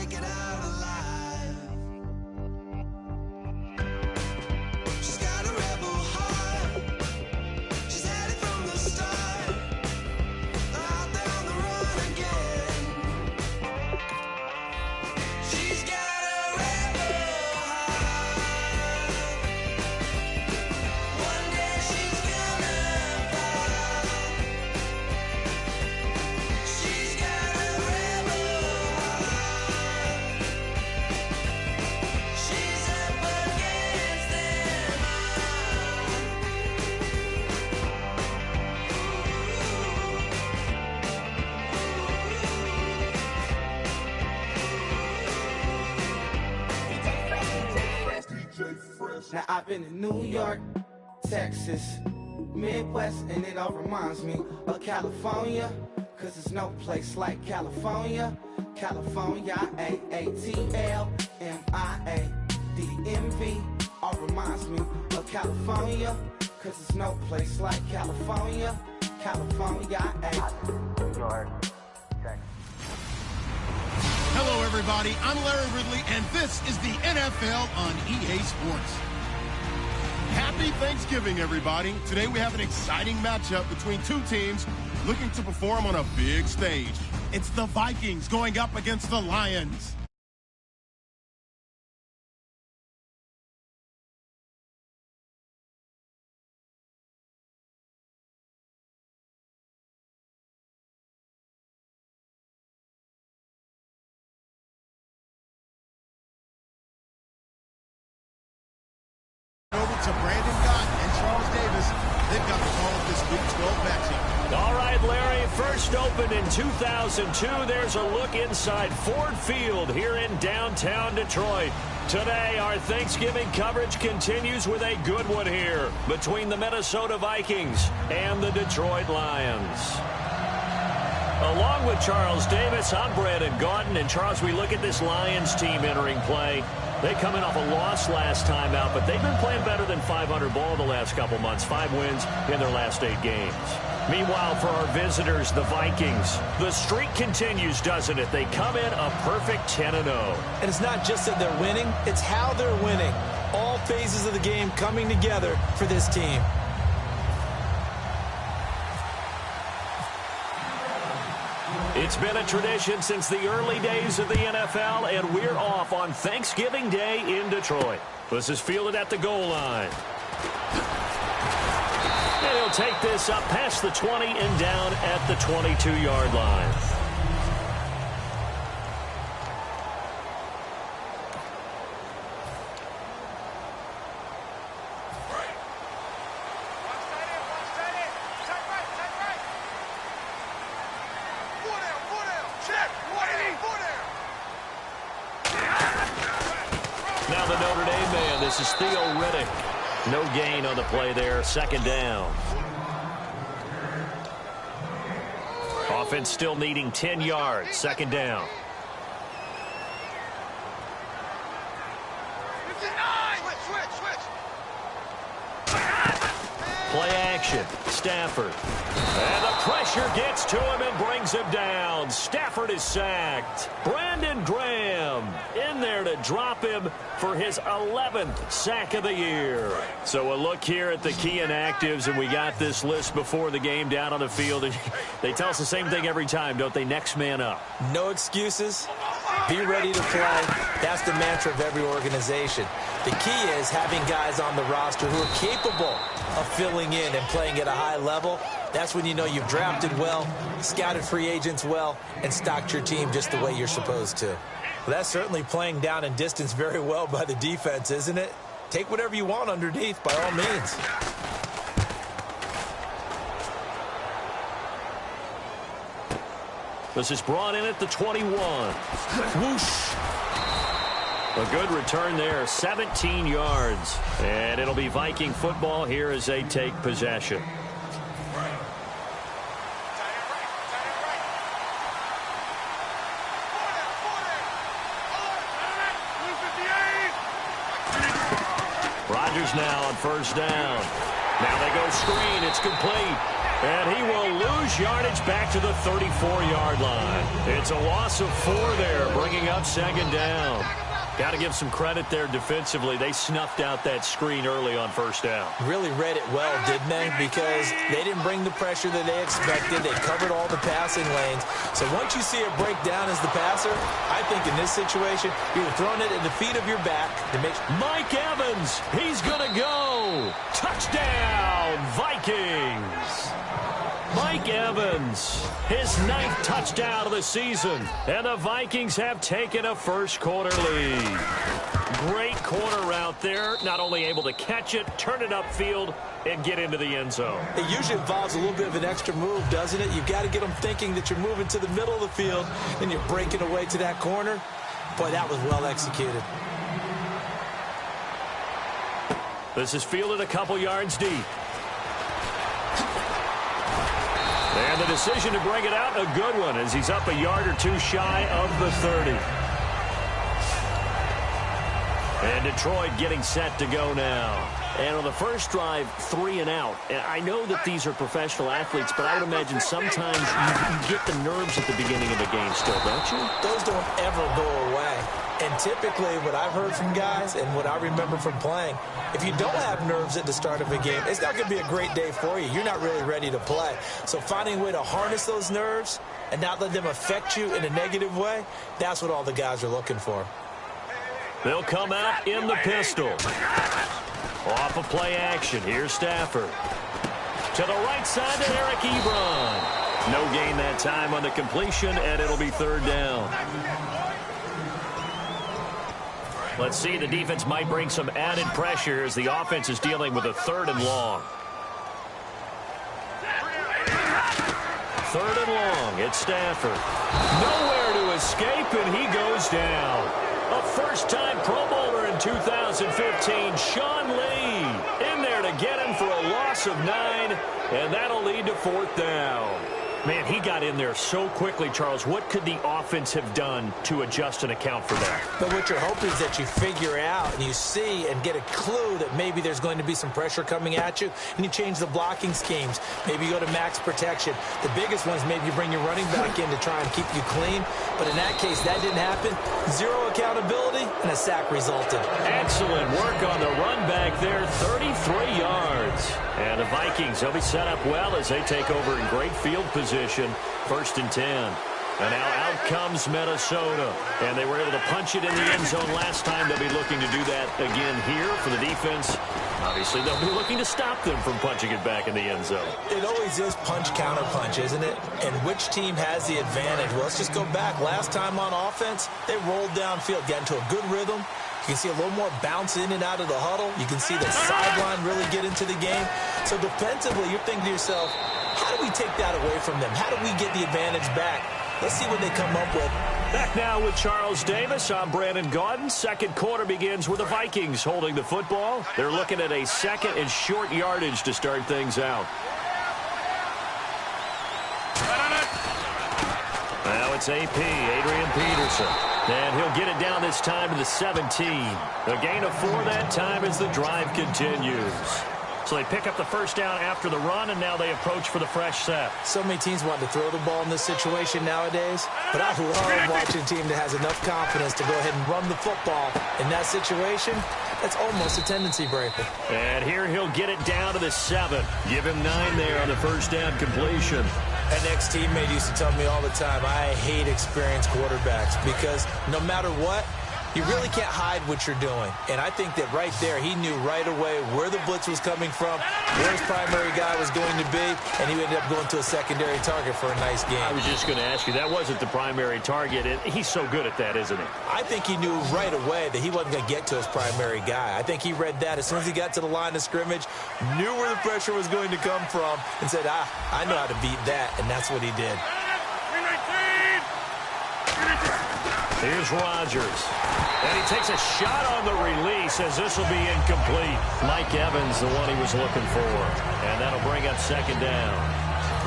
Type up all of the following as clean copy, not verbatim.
make it out alive. She's got a rebel heart. She's had it from the start. Out there on the run again. She's got a rebel heart. One day she's gonna fall. She's got a rebel heart. She's up against them Now I've been in New York, Texas, Midwest, and it all reminds me of California, cause there's no place like California. California, AATLMIADMV, all reminds me of California, cause there's no place like California. California, New York, Texas. Hello, everybody. I'm Larry Ridley, and this is the NFL on EA Sports. Happy Thanksgiving, everybody. Today we have an exciting matchup between two teams looking to perform on a big stage. It's the Vikings going up against the Lions. Over to Brandon Gott and Charles Davis. They've got the call of this Week 12 matchup. All right, Larry, first opened in 2002. There's a look inside Ford Field here in downtown Detroit. Today, our Thanksgiving coverage continues with a good one here between the Minnesota Vikings and the Detroit Lions. Along with Charles Davis, I'm Brandon Gaudin. And, Charles, we look at this Lions team entering play. They come in off a loss last time out, but they've been playing better than 500 ball the last couple months. 5 wins in their last 8 games. Meanwhile, for our visitors, the Vikings, the streak continues, doesn't it? They come in a perfect 10-0. And it's not just that they're winning, it's how they're winning. All phases of the game coming together for this team. It's been a tradition since the early days of the NFL, and we're off on Thanksgiving Day in Detroit. This is fielded at the goal line. And he'll take this up past the 20 and down at the 22-yard line. Now the Notre Dame man, this is Theo Riddick. No gain on the play there, second down. Offense still needing 10 yards, second down. Play action, Stafford. And the pressure gets to him and brings him down. Stafford is sacked. Brandon Graham in there to drop him for his 11th sack of the year. So a look here at the key inactives, and we got this list before the game down on the field. They tell us the same thing every time, don't they? Next man up. No excuses. Be ready to play. That's the mantra of every organization. The key is having guys on the roster who are capable of filling in and playing at a high level. That's when you know you've drafted well, scouted free agents well, and stocked your team just the way you're supposed to. Well, that's certainly playing down and distance very well by the defense, isn't it? Take whatever you want underneath, by all means. This is brought in at the 21. Whoosh. A good return there, 17 yards. And it'll be Viking football here as they take possession. Rodgers now on first down. Now they go screen. It's complete. And he will lose yardage back to the 34-yard line. It's a loss of 4 there, bringing up second down. Got to give some credit there defensively. They snuffed out that screen early on first down. Really read it well, didn't they? Because they didn't bring the pressure that they expected. They covered all the passing lanes. So once you see it break down as the passer, I think in this situation, you're throwing it at the feet of your back to make. Mike Evans, he's going to go. Touchdown, Vikings. Mike Evans, his 9th touchdown of the season, and the Vikings have taken a first-quarter lead. Great corner route there, not only able to catch it, turn it upfield, and get into the end zone. It usually involves a little bit of an extra move, doesn't it? You've got to get them thinking that you're moving to the middle of the field, and you're breaking away to that corner. Boy, that was well executed. This is fielded a couple yards deep. And the decision to bring it out, a good one, as he's up a yard or 2 shy of the 30. And Detroit getting set to go now. And on the first drive, 3 and out. And I know that these are professional athletes, but I would imagine sometimes you get the nerves at the beginning of a game still, don't you? Those don't ever go away. And typically what I've heard from guys and what I remember from playing, if you don't have nerves at the start of a game, it's not going to be a great day for you. You're not really ready to play. So finding a way to harness those nerves and not let them affect you in a negative way, that's what all the guys are looking for. They'll come out in the pistol. Off of play action. Here's Stafford. To the right side to Eric Ebron. No gain that time on the completion, and it'll be 3rd down. Let's see, the defense might bring some added pressure as the offense is dealing with a 3rd and long. 3rd and long, it's Stafford. Nowhere to escape, and he goes down. A first-time Pro Bowler in 2015, Sean Lee, in there to get him for a loss of 9, and that'll lead to 4th down. Man, he got in there so quickly, Charles. What could the offense have done to adjust and account for that? But what you're hoping is that you figure out and you see and get a clue that maybe there's going to be some pressure coming at you, and you change the blocking schemes. Maybe you go to max protection. The biggest one is maybe you bring your running back in to try and keep you clean. But in that case, that didn't happen. 0 accountability, and a sack resulted. Excellent work on the run back there, 33 yards. And the Vikings, they'll be set up well as they take over in great field position. 1st and 10. And now out comes Minnesota. And they were able to punch it in the end zone last time. They'll be looking to do that again here for the defense. Obviously, they'll be looking to stop them from punching it back in the end zone. It always is punch-counter-punch, isn't it? And which team has the advantage? Well, let's just go back. Last time on offense, they rolled downfield, got into a good rhythm. You can see a little more bounce in and out of the huddle. You can see the sideline really get into the game. So defensively, you're thinking to yourself, how do we take that away from them? How do we get the advantage back? Let's see what they come up with. Back now with Charles Davis. I'm Brandon Gaudin. Second quarter begins with the Vikings holding the football. They're looking at a 2nd and short yardage to start things out. Now it's AP, Adrian Peterson. And he'll get it down this time to the 17. A gain of 4 that time as the drive continues. So they pick up the first down after the run, and now they approach for the fresh set. So many teams want to throw the ball in this situation nowadays, but I love watching a team that has enough confidence to go ahead and run the football. In that situation, that's almost a tendency breaker. And here he'll get it down to the 7. Give him 9 there on the first down completion. An ex-teammate used to tell me all the time, I hate experienced quarterbacks because no matter what, you really can't hide what you're doing. And I think that right there, he knew right away where the blitz was coming from, where his primary guy was going to be, and he ended up going to a secondary target for a nice game. I was just going to ask you, that wasn't the primary target. He's so good at that, isn't he? I think he knew right away that he wasn't going to get to his primary guy. I think he read that as soon as he got to the line of scrimmage, knew where the pressure was going to come from, and said, I know how to beat that, and that's what he did. Here's Rodgers. And he takes a shot on the release as this will be incomplete. Mike Evans, the one he was looking for. And that'll bring up second down.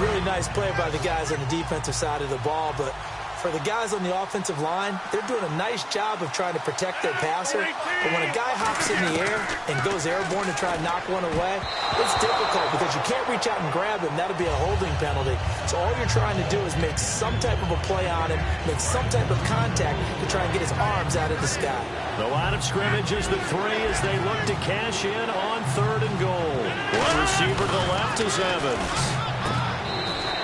Really nice play by the guys on the defensive side of the ball, but For the guys on the offensive line, they're doing a nice job of trying to protect their passer. But when a guy hops in the air and goes airborne to try and knock one away, it's difficult because you can't reach out and grab him. That'll be a holding penalty. So all you're trying to do is make some type of a play on him, make some type of contact to try and get his arms out of the sky. The line of scrimmage is the 3 as they look to cash in on 3rd and goal. One receiver to the left is Evans.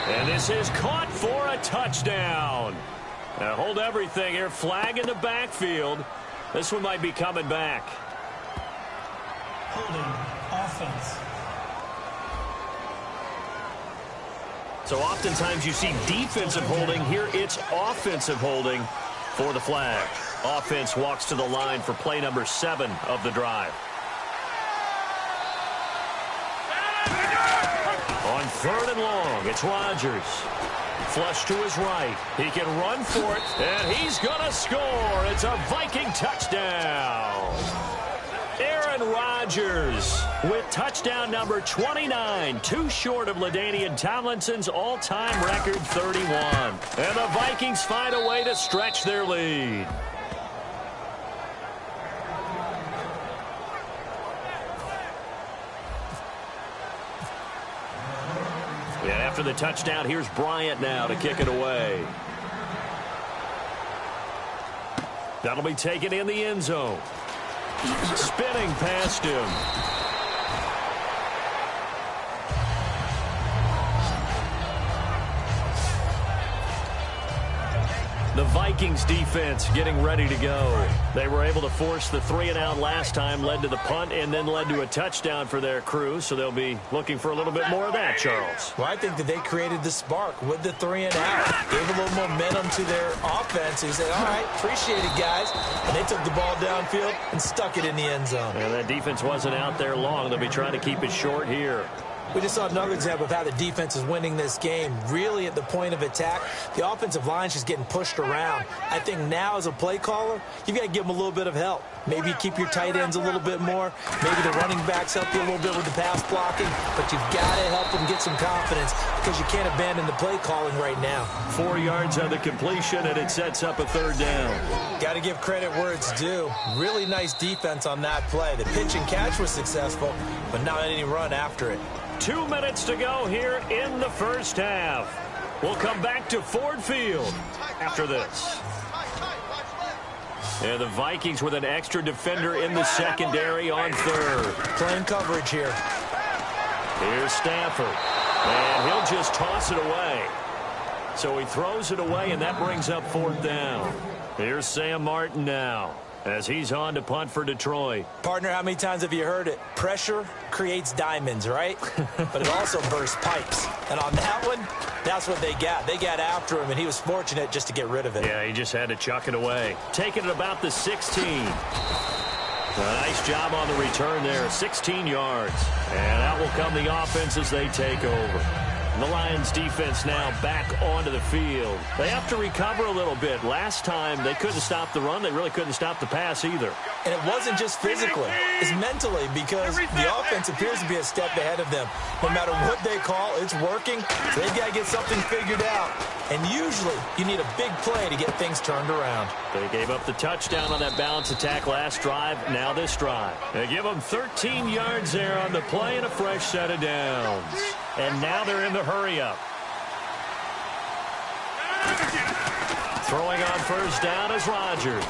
And this is caught for a touchdown. Now hold everything here. Flag in the backfield. This one might be coming back. Holding offense. So oftentimes you see defensive holding. Here it's offensive holding for the flag. Offense walks to the line for play number 7 of the drive. On 3rd and long, it's Rodgers. Flush to his right. He can run for it, and he's going to score. It's a Viking touchdown. Aaron Rodgers with touchdown number 29, too short of LaDainian Tomlinson's all-time record 31. And the Vikings find a way to stretch their lead. And after the touchdown, here's Bryant now to kick it away. That'll be taken in the end zone. Spinning past him. The Vikings defense getting ready to go. They were able to force the 3-and-out last time, led to the punt, and then led to a touchdown for their crew. So they'll be looking for a little bit more of that, Charles. Well, I think that they created the spark with the 3-and-out. Gave a little momentum to their offense. He said, all right, appreciate it, guys. And they took the ball downfield and stuck it in the end zone. And that defense wasn't out there long. They'll be trying to keep it short here. We just saw another example of how the defense is winning this game. Really at the point of attack, the offensive line's just getting pushed around. I think now as a play caller, you've got to give them a little bit of help. Maybe you keep your tight ends a little bit more. Maybe the running backs help you a little bit with the pass blocking. But you've got to help them get some confidence because you can't abandon the play calling right now. 4 yards on the completion, and it sets up a 3rd down. Got to give credit where it's due. Really nice defense on that play. The pitch and catch was successful, but not any run after it. 2 minutes to go here in the first half. We'll come back to Ford Field after this. And the Vikings with an extra defender in the secondary on 3rd. Playing coverage here. Here's Stafford. And he'll just toss it away. So he throws it away, and that brings up 4th down. Here's Sam Martin now, as he's on to punt for Detroit. Partner, how many times have you heard it? Pressure creates diamonds, right? But it also bursts pipes. And on that one, that's what they got. They got after him, and he was fortunate just to get rid of it. Yeah, he just had to chuck it away. Taking it about the 16. A nice job on the return there, 16 yards. And out will come the offense as they take over. The Lions defense now back onto the field. They have to recover a little bit. Last time they couldn't stop the run. They really couldn't stop the pass either. And it wasn't just physically. It's mentally because the offense appears to be a step ahead of them. No matter what they call, it's working. So they've got to get something figured out. And usually you need a big play to get things turned around. They gave up the touchdown on that balance attack last drive. Now this drive. They give them 13 yards there on the play and a fresh set of downs. And now they're in the hurry-up. Throwing on 1st down is Rodgers.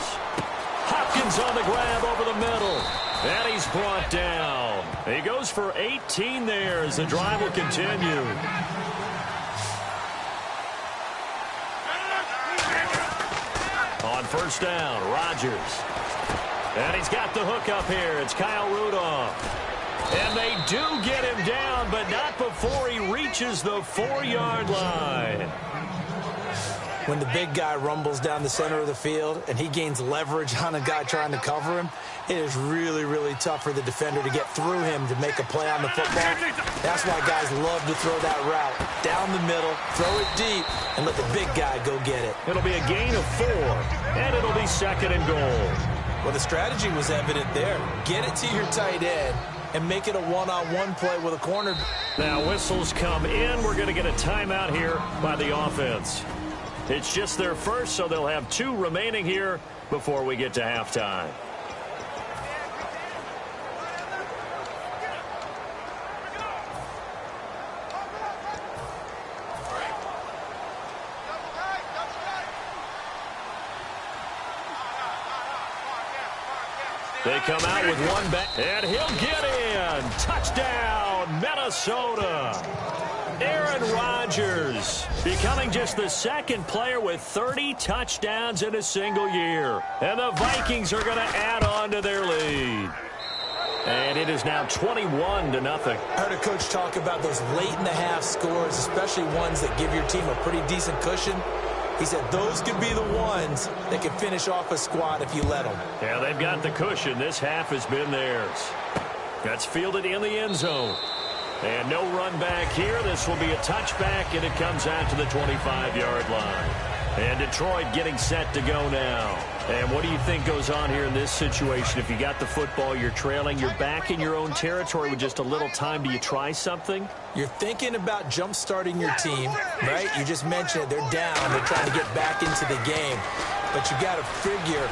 Hopkins on the grab over the middle. And he's brought down. He goes for 18 there as the drive will continue. On 1st down, Rodgers. And he's got the hook up here. It's Kyle Rudolph. And they do get him down, but not before he reaches the 4-yard line. When the big guy rumbles down the center of the field and he gains leverage on a guy trying to cover him, it is really, really tough for the defender to get through him to make a play on the football. That's why guys love to throw that route down the middle, throw it deep, and let the big guy go get it. It'll be a gain of 4, and it'll be 2nd and goal. Well, the strategy was evident there. Get it to your tight end and make it a one-on-one play with a corner. Now whistles come in. We're going to get a timeout here by the offense. It's just their first, so they'll have 2 remaining here before we get to halftime. They come out with one back, and he'll get in. Touchdown, Minnesota. Aaron Rodgers becoming just the second player with 30 touchdowns in a single year. And the Vikings are going to add on to their lead. And it is now 21-0. I heard a coach talk about those late-in-the-half scores, especially ones that give your team a pretty decent cushion. He said those could be the ones that can finish off a squad if you let them. Yeah, they've got the cushion. This half has been theirs. That's fielded in the end zone. And no run back here. This will be a touchback, and it comes out to the 25-yard line. And Detroit getting set to go now. And what do you think goes on here in this situation? If you got the football, you're trailing, you're back in your own territory with just a little time. Do you try something? You're thinking about jump-starting your team, right? You just mentioned it. They're down. They're trying to get back into the game. But you got to figure,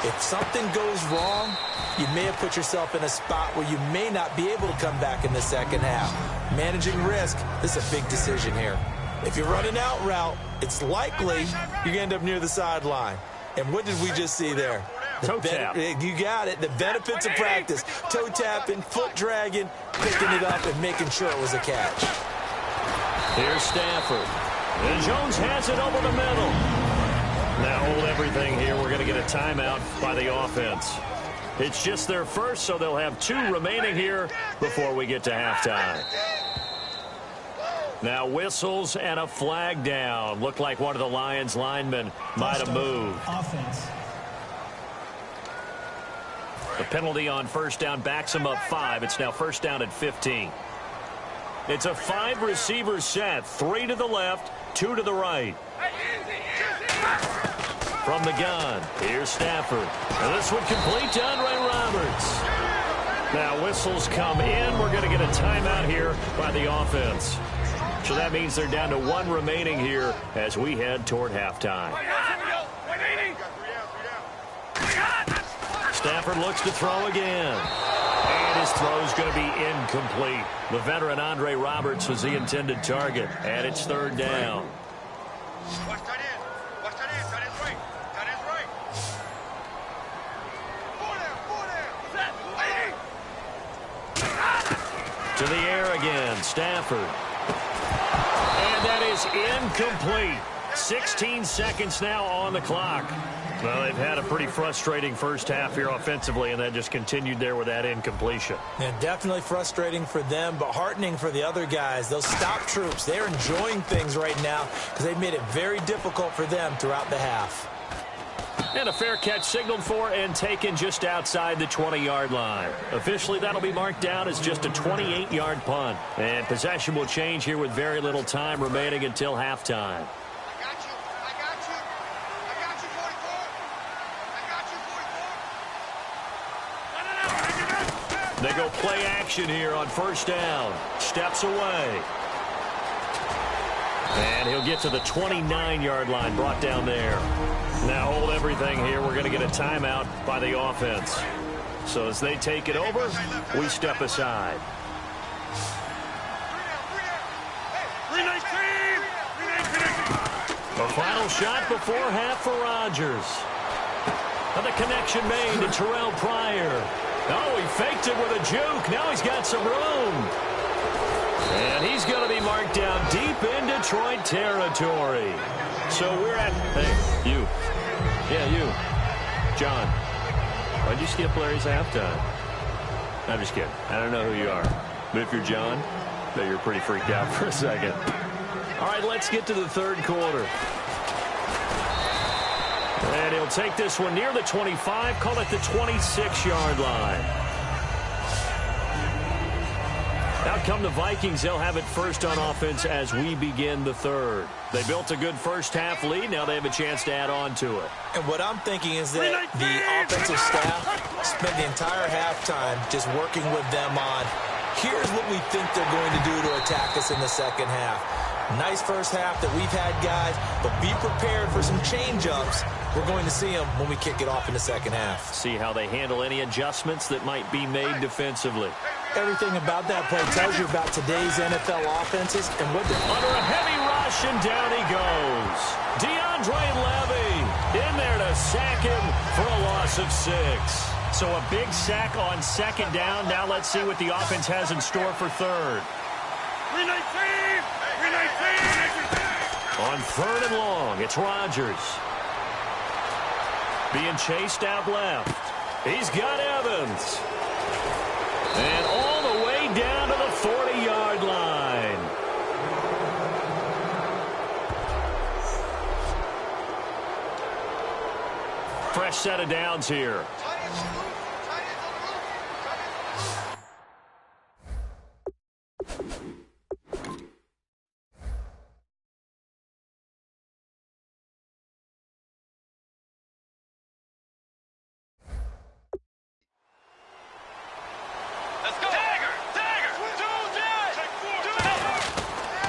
if something goes wrong, you may have put yourself in a spot where you may not be able to come back in the second half. Managing risk, this is a big decision here. If you run an out route, it's likely you're going to end up near the sideline. And what did we just see there? Toe tap. You got it. The benefits of practice. Toe tapping, foot dragging, picking it up, and making sure it was a catch. Here's Stafford. And Jones has it over the middle. Now hold everything here. We're going to get a timeout by the offense. It's just their first, so they'll have 2 remaining here before we get to halftime. Now whistles and a flag down. Looked like one of the Lions linemen might have moved. Offense. The penalty on first down backs him up 5. It's now first down at 15. It's a 5-receiver set. 3 to the left, 2 to the right. From the gun, here's Stafford. And this one complete to Andre Roberts. Now whistles come in. We're going to get a timeout here by the offense. So that means they're down to 1 remaining here as we head toward halftime. Stafford looks to throw again. And his throw's going to be incomplete. The veteran Andre Roberts was the intended target. And it's 3rd down. To the air again, Stafford. And that is incomplete. 16 seconds now on the clock. Well, they've had a pretty frustrating first half here offensively, and then just continued there with that incompletion. Yeah, definitely frustrating for them, but heartening for the other guys. Those stop troops, they're enjoying things right now because they've made it very difficult for them throughout the half. And a fair catch signaled for and taken just outside the 20-yard line. Officially, that'll be marked down as just a 28-yard punt. And possession will change here with very little time remaining until halftime. They go play action here on first down. Steps away. And he'll get to the 29-yard line, brought down there. Now hold everything here. We're going to get a timeout by the offense. So as they take it over, we step aside. A final shot before half for Rodgers. And the connection made to Terrell Pryor. Oh, he faked it with a juke. Now he's got some room. And he's going to be marked down deep in Detroit territory. So we're at, hey, you. Yeah, you. John. Why'd you skip Larry's halftime? I'm just kidding. I don't know who you are. But if you're John, I bet you're pretty freaked out for a second. All right, let's get to the 3rd quarter. And he'll take this one near the 25, call it the 26-yard line. Out come the Vikings. They'll have it first on offense as we begin the 3rd. They built a good first half lead. Now they have a chance to add on to it. And what I'm thinking is that the offensive staff spent the entire halftime just working with them on, here's what we think they're going to do to attack us in the second half. Nice first half that we've had, guys, but be prepared for some change-ups. We're going to see them when we kick it off in the second half. See how they handle any adjustments that might be made defensively. Everything about that play tells you about today's NFL offenses and what they're under a heavy rush, and down he goes. DeAndre Levy in there to sack him for a loss of 6. So a big sack on second down. Now let's see what the offense has in store for third. On third and long, it's Rodgers. Being chased out left. He's got Evans. And all the way down to the 40-yard line. Fresh set of downs here.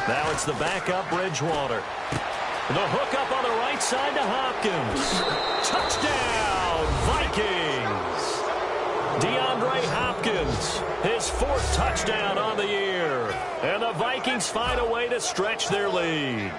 Now it's the backup Bridgewater. The hook up on the right side to Hopkins. Touchdown, Vikings. DeAndre Hopkins, his 4th touchdown on the year. And the Vikings find a way to stretch their lead.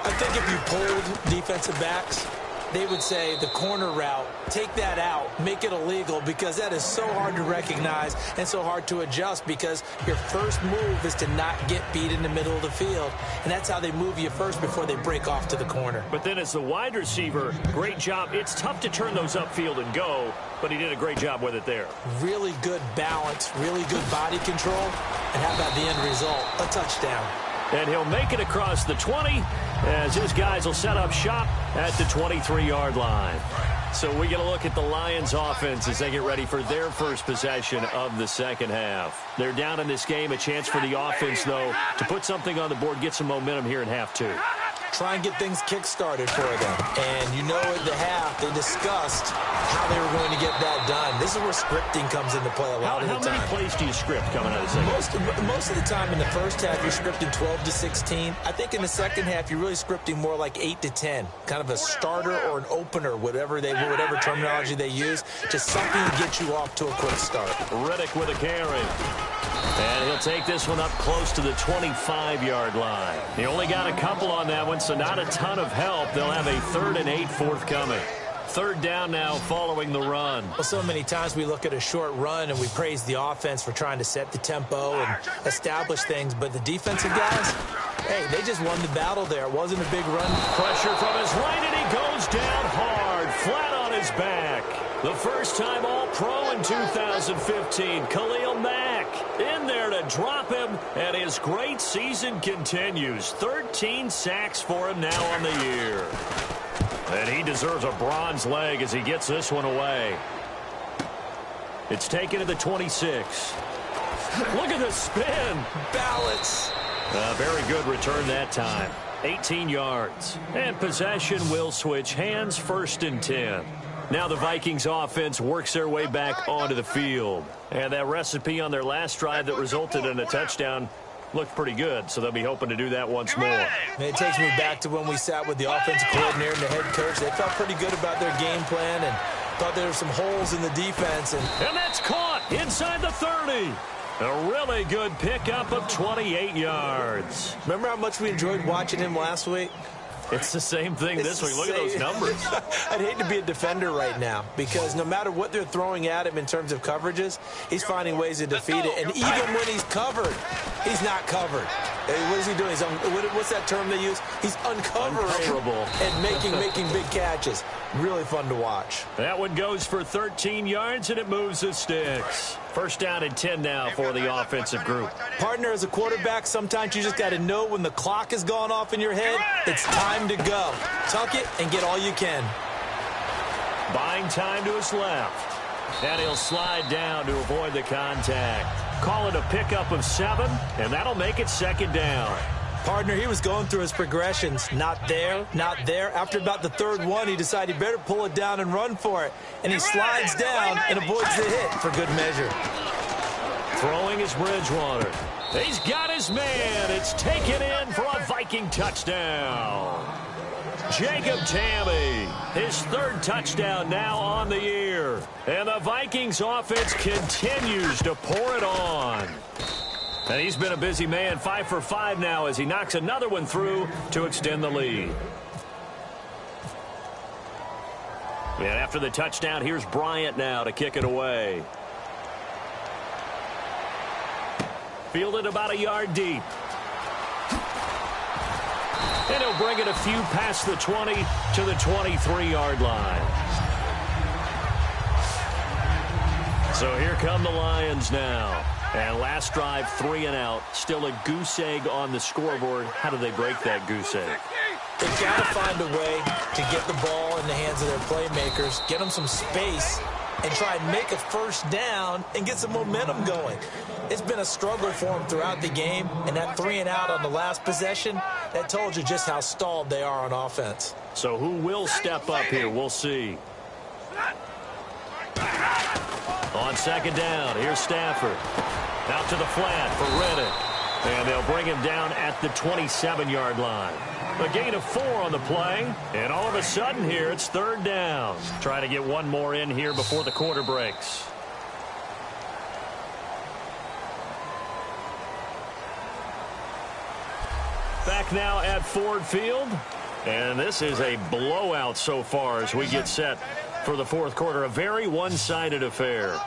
I think if you polled defensive backs, they would say the corner route, take that out, make it illegal, because that is so hard to recognize and so hard to adjust, because your first move is to not get beat in the middle of the field. And that's how they move you first before they break off to the corner. But then as the wide receiver, great job. It's tough to turn those upfield and go, but he did a great job with it there. Really good balance, really good body control. And how about the end result? A touchdown. And he'll make it across the 20 as his guys will set up shop at the 23-yard line. So we get a look at the Lions offense as they get ready for their first possession of the second half. They're down in this game. A chance for the offense, though, to put something on the board, get some momentum here in half 2. Try and get things kick-started for them. And you know at the half, they discussed how they were going to get that done. This is where scripting comes into play a lot of the time. How many plays do you script coming out of the second half? Most of the time in the first half, you're scripting 12 to 16. I think in the second half, you're really scripting more like 8 to 10. Kind of a starter or an opener, whatever terminology they use. Just something to get you off to a quick start. Riddick with a carry. And he'll take this one up close to the 25-yard line. He only got a couple on that one, so not a ton of help. They'll have a 3rd and 8 forthcoming. Third down now following the run. Well, so many times we look at a short run and we praise the offense for trying to set the tempo and establish things, but the defensive guys, hey, they just won the battle there. It wasn't a big run. Pressure from his right, and he goes down hard, flat on his back. The first time All-Pro in 2015, Khalil Mack in there to drop him, and his great season continues. 13 sacks for him now on the year. And he deserves a bronze leg as he gets this one away. It's taken to the 26. Look at the spin. Balance. A very good return that time. 18 yards. And possession will switch hands, 1st and 10. Now the Vikings offense works their way back onto the field. And that recipe on their last drive that resulted in a touchdown looked pretty good, so they'll be hoping to do that once more. And it takes me back to when we sat with the offensive coordinator and the head coach. They felt pretty good about their game plan and thought there were some holes in the defense. And that's caught inside the 30. A really good pickup of 28 yards. Remember how much we enjoyed watching him last week? It's the same thing this week. Look at those numbers. I'd hate to be a defender right now because no matter what they're throwing at him in terms of coverages, he's finding ways to defeat it. And even when he's covered, he's not covered. What is he doing? What's that term they use? He's uncovering and making big catches. Really fun to watch. That one goes for 13 yards, and it moves the sticks. First down and 10 now for the offensive group. Partner, as a quarterback, sometimes you just got to know when the clock has gone off in your head, it's time to go. Tuck it and get all you can. Buying time to his left. And he'll slide down to avoid the contact. Call it a pickup of 7, and that'll make it 2nd down. Partner, he was going through his progressions. Not there, not there. After about the 3rd one, he decided he better pull it down and run for it. And he slides down and avoids the hit for good measure. Throwing is Bridgewater. He's got his man. It's taken in for a Viking touchdown. Jacob Tamme, his third touchdown now on the year. And the Vikings offense continues to pour it on. And he's been a busy man, 5 for 5 now as he knocks another one through to extend the lead. And after the touchdown, here's Bryant now to kick it away. Fielded about a yard deep. And he'll bring it a few past the 20 to the 23-yard line. So here come the Lions now. And last drive, 3 and out. Still a goose egg on the scoreboard. How do they break that goose egg? They've got to find a way to get the ball in the hands of their playmakers, get them some space, and try and make a first down and get some momentum going. It's been a struggle for them throughout the game, and that 3 and out on the last possession, that told you just how stalled they are on offense. So who will step up here? We'll see. On second down, here's Stafford. Out to the flat for Reddick. And they'll bring him down at the 27-yard line. A gain of 4 on the play. And all of a sudden here, it's third down. Trying to get one more in here before the quarter breaks. Back now at Ford Field. And this is a blowout so far as we get set for the fourth quarter. A very one-sided affair.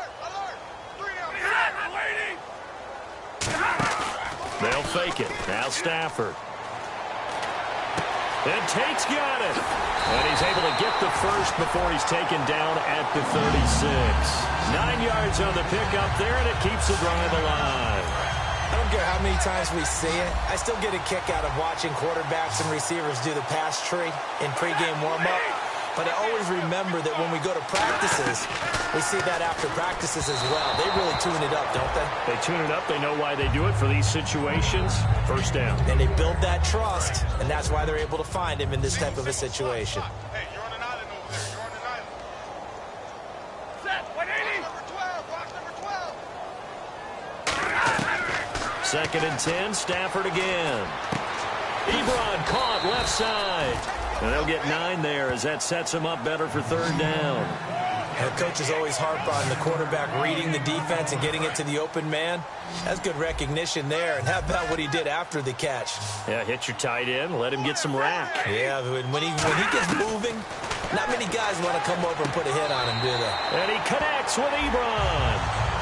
They'll fake it. Now Stafford. And Tate's got it. And he's able to get the first before he's taken down at the 36. 9 yards on the pickup there, and it keeps the drive alive. I don't care how many times we see it. I still get a kick out of watching quarterbacks and receivers do the pass tree in pregame warm-up. But I always remember that when we go to practices, we see that after practices as well. They really tune it up, don't they? They tune it up. They know why they do it for these situations. First down. And they build that trust, and that's why they're able to find him in this type of a situation. Hey, you're on an island over there. You're on an island. Set, 180. Number 12, box number 12. Second and 10, Stafford again. Ebron caught left side. And they'll get 9 there as that sets him up better for third down. And coaches always harp on the quarterback reading the defense and getting it to the open man. That's good recognition there. And how about what he did after the catch? Yeah, hit your tight end, let him get some rack. Yeah, when he gets moving, not many guys want to come over and put a hit on him, do they? And he connects with Ebron.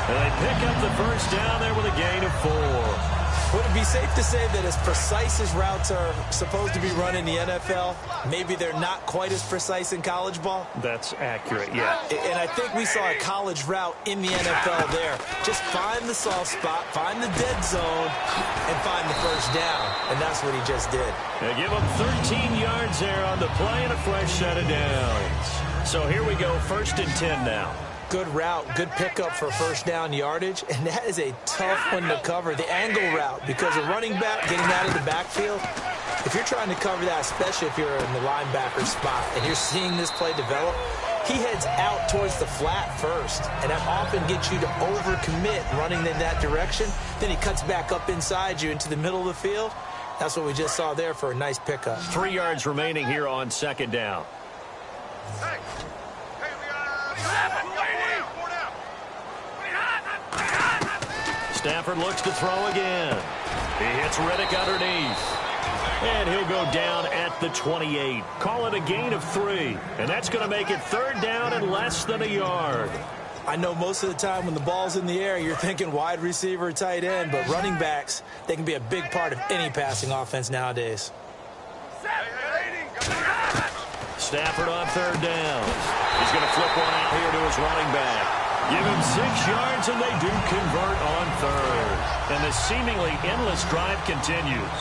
And they pick up the first down there with a gain of 4. Would it be safe to say that as precise as routes are supposed to be run in the NFL, maybe they're not quite as precise in college ball? That's accurate, yeah. And I think we saw a college route in the NFL there. Just find the soft spot, find the dead zone, and find the first down. And that's what he just did. They give him 13 yards there on the play and a fresh set of downs. So here we go, 1st and 10 now. Good route, good pickup for first down yardage, and that is a tough one to cover, the angle route, because a running back getting out of the backfield, if you're trying to cover that, especially if you're in the linebacker spot, and you're seeing this play develop, he heads out towards the flat first, and that often gets you to overcommit running in that direction. Then he cuts back up inside you into the middle of the field. That's what we just saw there for a nice pickup. 3 yards remaining here on second down. Hey, we got 4 down. Stafford looks to throw again. He hits Reddick underneath. And he'll go down at the 28. Call it a gain of 3. And that's going to make it third down and less than a yard. I know most of the time when the ball's in the air, you're thinking wide receiver, tight end, but running backs, they can be a big part of any passing offense nowadays. Stafford on third down. He's going to flip one out here to his running back. Give him 6 yards, and they do convert on third. And the seemingly endless drive continues.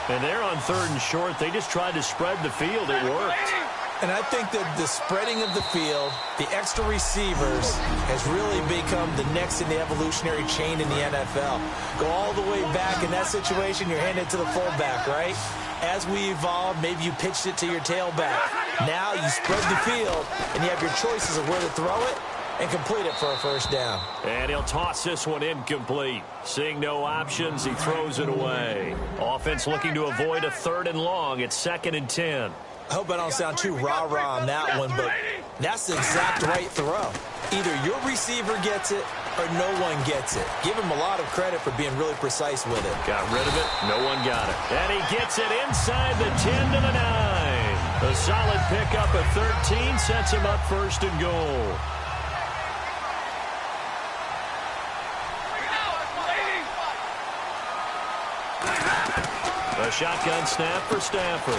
And they're on third and short. They just tried to spread the field. It worked. And I think that the spreading of the field, the extra receivers, has really become the next in the evolutionary chain in the NFL. Go all the way back in that situation, you're handed to the fullback, right? As we evolve, maybe you pitched it to your tailback. Now you spread the field, and you have your choices of where to throw it. and complete it for a first down. And he'll toss this one incomplete. Seeing no options, he throws it away. Offense looking to avoid a 3rd and long. It's 2nd and 10. I hope I don't sound too rah-rah on that one, but that's the exact right throw. Either your receiver gets it or no one gets it. Give him a lot of credit for being really precise with it. Got rid of it. No one got it. And he gets it inside the 10 to the 9. A solid pickup at 13 sets him up 1st and goal. A shotgun snap for Stafford.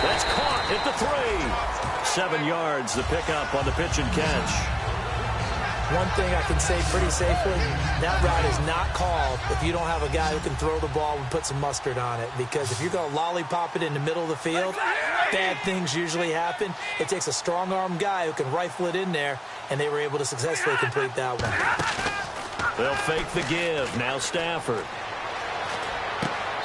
That's caught at the 3. 7 yards, the pickup on the pitch and catch. One thing I can say pretty safely, that route is not called if you don't have a guy who can throw the ball and put some mustard on it. Because if you're going to lollipop it in the middle of the field, bad things usually happen. It takes a strong-arm guy who can rifle it in there, and they were able to successfully complete that one. They'll fake the give. Now Stafford.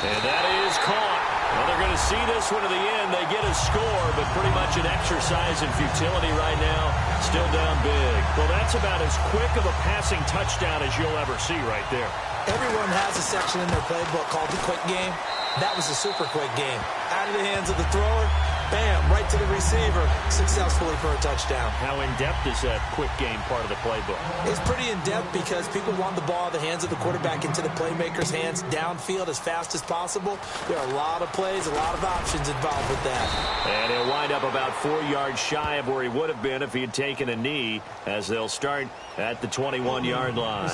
And that is caught. Well, they're going to see this one to the end. They get a score, but pretty much an exercise in futility right now. Still down big. Well, that's about as quick of a passing touchdown as you'll ever see right there. Everyone has a section in their playbook called the quick game. That was a super quick game. Out of the hands of the thrower, bam, right to the receiver, successfully for a touchdown. How in-depth is that quick game part of the playbook? It's pretty in-depth because people want the ball out of the hands of the quarterback into the playmaker's hands downfield as fast as possible. There are a lot of plays, a lot of options involved with that. And he'll wind up about 4 yards shy of where he would have been if he had taken a knee, as they'll start at the 21-yard line.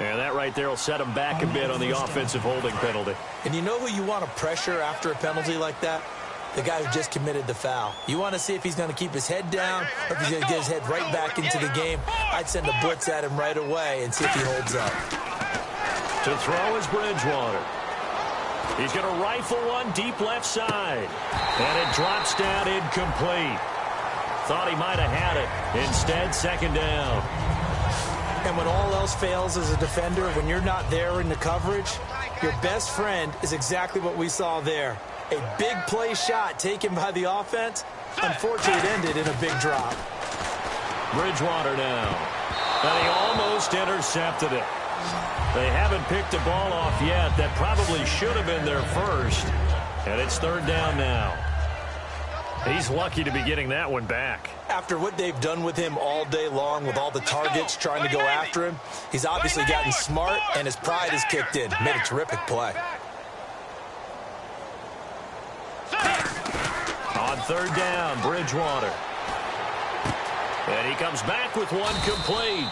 And that right there will set him back a bit on the offensive holding penalty. And you know who you want to pressure after a penalty like that? The guy who just committed the foul. You want to see if he's going to keep his head down or if he's going to get his head right back into the game. I'd send a blitz at him right away and see if he holds up. To throw is Bridgewater. He's going to rifle one deep left side. And it drops down incomplete. Thought he might have had it. Instead, 2nd down. And when all else fails as a defender, when you're not there in the coverage, your best friend is exactly what we saw there. A big play shot taken by the offense. Unfortunately, it ended in a big drop. Bridgewater now. And he almost intercepted it. They haven't picked a ball off yet. That probably should have been their first. And it's 3rd down now. He's lucky to be getting that one back. After what they've done with him all day long with all the targets trying to go after him, he's obviously gotten smart and his pride has kicked in. Made a terrific play. On 3rd down, Bridgewater. And he comes back with one complete.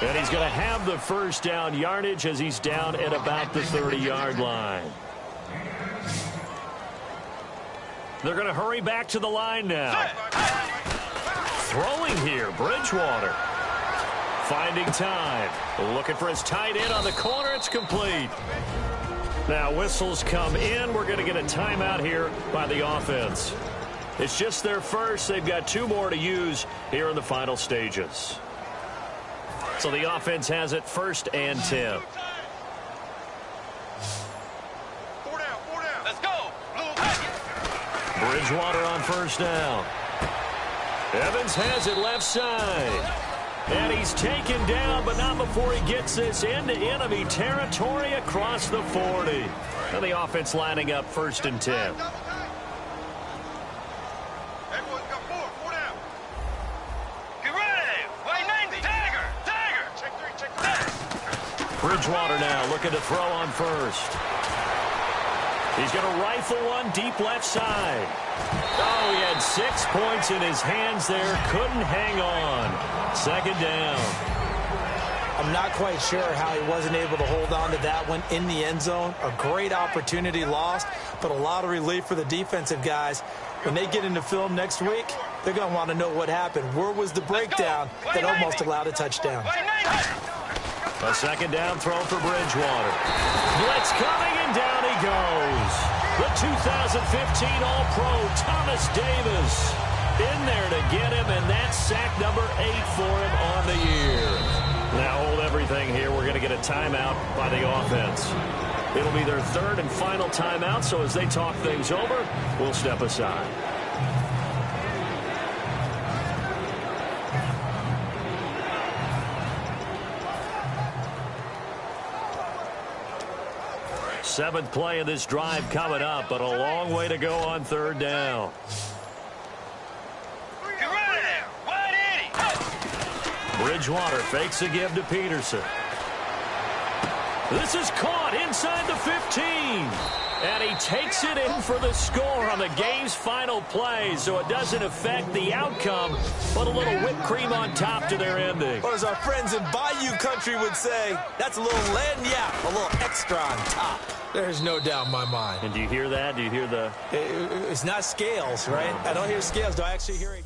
And he's going to have the first down yardage as he's down at about the 30-yard line. They're going to hurry back to the line now. Throwing here, Bridgewater. Finding time. Looking for his tight end on the corner. It's complete. Now whistles come in. We're going to get a timeout here by the offense. It's just their first. They've got 2 more to use here in the final stages. So the offense has it 1st and 10. 4 down, 4 down. Let's go. Bridgewater on 1st down. Evans has it left side. And he's taken down, but not before he gets this into enemy territory across the 40. And the offense lining up 1st and 10. Everyone's got 4 down. Get ready. White 90. Tiger. Check 3. Bridgewater now looking to throw on 1st. He's going to rifle one deep left side. Oh, he had 6 points in his hands there. Couldn't hang on. 2nd down. I'm not quite sure how he wasn't able to hold on to that one in the end zone. A great opportunity lost, but a lot of relief for the defensive guys. When they get into film next week, they're going to want to know what happened. Where was the breakdown that almost allowed a touchdown? A 2nd down throw for Bridgewater. Blitz coming, and down he goes. The 2015 All-Pro, Thomas Davis, in there to get him, and that's sack number 8 for him on the year. Now hold everything here. We're going to get a timeout by the offense. It'll be their 3rd and final timeout, so as they talk things over, we'll step aside. 7th play of this drive coming up, but a long way to go on 3rd down. Bridgewater fakes a give to Peterson. This is caught inside the 15. And he takes it in for the score on the game's final play, so it doesn't affect the outcome, but a little whipped cream on top to their ending. Or as our friends in Bayou Country would say, that's a little lagniappe, a little extra on top. There's no doubt in my mind. And do you hear that? Do you hear the... It's not scales, right? I don't hear scales. Do I actually hear it?